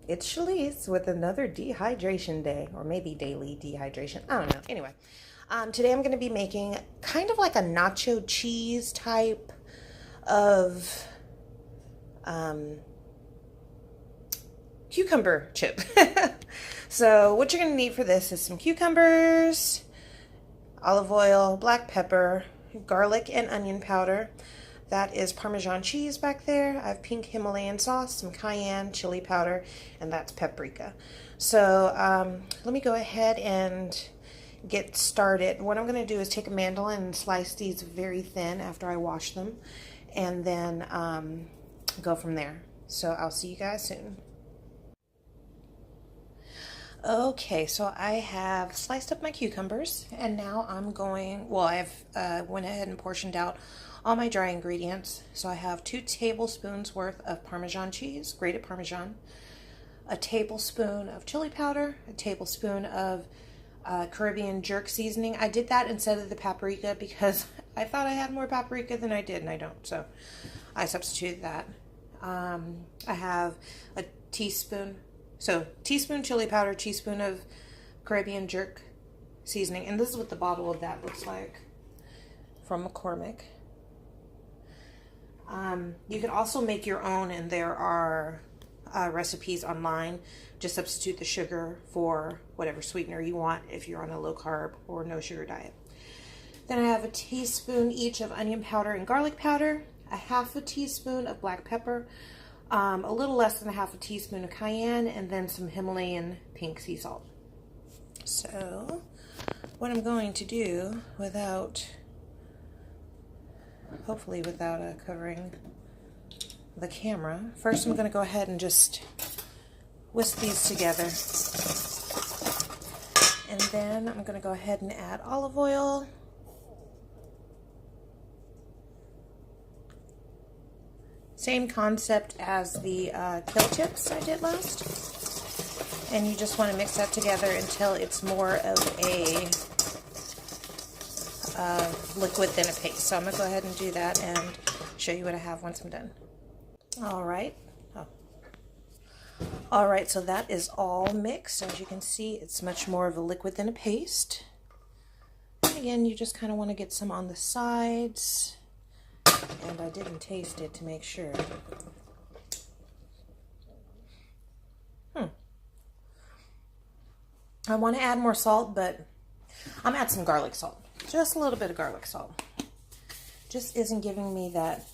It's Shalice with another dehydration day, or maybe daily dehydration. I don't know. Anyway, today I'm going to be making kind of like a nacho cheese type of cucumber chip. So what you're going to need for this is some cucumbers, olive oil, black pepper, garlic and onion powder. That is Parmesan cheese back there. I have pink Himalayan sauce, some cayenne, chili powder, and that's paprika. So let me go ahead and get started. What I'm going to do is take a mandolin and slice these very thin after I wash them, and then go from there. So I'll see you guys soon. Okay, so I have sliced up my cucumbers, and now I'm going, well, I've went ahead and portioned out all my dry ingredients. So I have 2 tablespoons worth of Parmesan cheese, grated Parmesan, a tablespoon of chili powder, a tablespoon of Caribbean jerk seasoning. I did that instead of the paprika because I thought I had more paprika than I did, and I don't, so I substituted that. I have a teaspoon chili powder, teaspoon of Caribbean jerk seasoning, and this is what the bottle of that looks like from McCormick. You can also make your own, and there are recipes online. Just substitute the sugar for whatever sweetener you want if you're on a low carb or no sugar diet. Then I have a teaspoon each of onion powder and garlic powder, a half a teaspoon of black pepper, a little less than a half a teaspoon of cayenne, and then some Himalayan pink sea salt. So what I'm going to do hopefully without covering the camera, first I'm going to go ahead and just whisk these together. And then I'm going to go ahead and add olive oil. Same concept as the kale chips I did last. And you just want to mix that together until it's more of a liquid than a paste. So I'm going to go ahead and do that and show you what I have once I'm done. Alright, so that is all mixed. As you can see, it's much more of a liquid than a paste. And again, you just kind of want to get some on the sides. And I didn't taste it to make sure. I want to add more salt, but I'm add some garlic salt. Just a little bit of garlic salt. Just isn't giving me that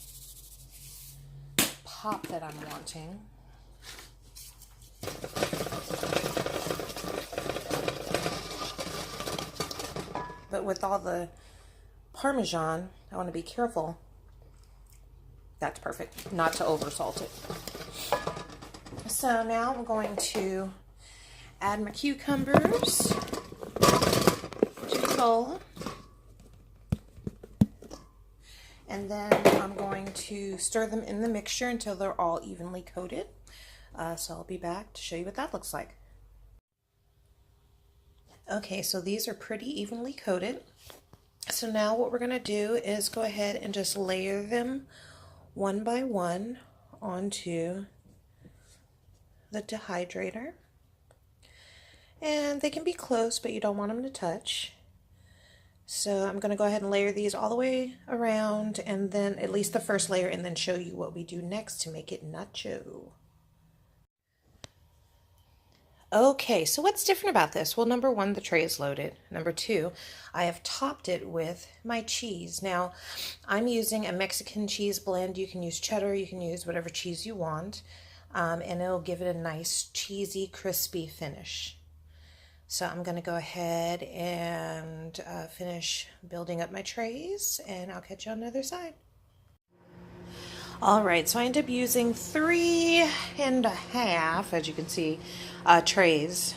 pop that I'm wanting. But with all the Parmesan, I want to be careful. That's perfect, not to over salt it. So now I'm going to add my cucumbers to the bowl. And then I'm going to stir them in the mixture until they're all evenly coated. So I'll be back to show you what that looks like. Okay, so these are pretty evenly coated. So now what we're going to do is go ahead and just layer them one by one onto the dehydrator. And they can be close, but you don't want them to touch. So I'm going to go ahead and layer these all the way around, and then at least the first layer, and then show you what we do next to make it nacho. Okay, so what's different about this? Well, number one, the tray is loaded. Number two, I have topped it with my cheese. Now, I'm using a Mexican cheese blend. You can use cheddar, you can use whatever cheese you want, and it'll give it a nice cheesy, crispy finish. So I'm going to go ahead and finish building up my trays, and I'll catch you on the other side. Alright, so I ended up using 3.5, as you can see, trays.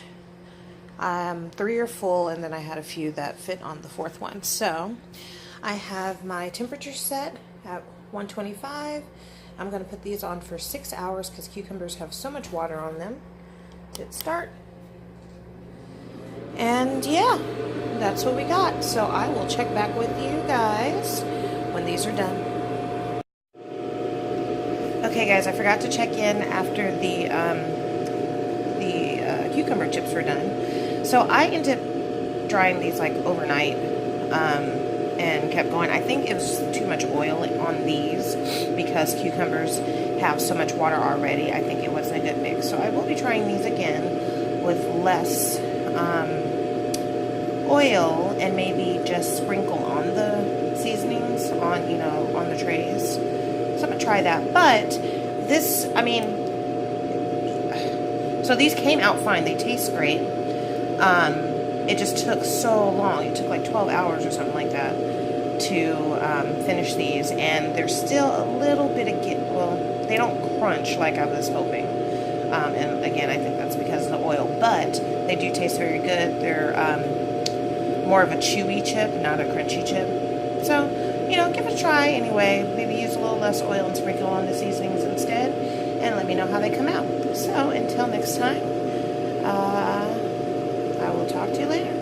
3 are full, and then I had a few that fit on the 4th one. So I have my temperature set at 125. I'm going to put these on for 6 hours because cucumbers have so much water on them. Hit start. And yeah, that's what we got. So I will check back with you guys when these are done. Okay guys, I forgot to check in after the cucumber chips were done. So I ended up drying these like overnight and kept going. I think it was too much oil on these because cucumbers have so much water already. I think it wasn't a good mix. So I will be trying these again with less oil and maybe just sprinkle on the seasonings on, you know, on the trays. So I'm gonna try that. But this, I mean, so these came out fine. They taste great. It just took so long. It took like 12 hours or something like that to finish these, and there's still a little bit of well, they don't crunch like I was hoping. And again, I think that's because of the oil, but they do taste very good. They're more of a chewy chip, not a crunchy chip. So, you know, give it a try anyway. Maybe use a little less oil and sprinkle on the seasonings instead, and let me know how they come out. So, until next time, I will talk to you later.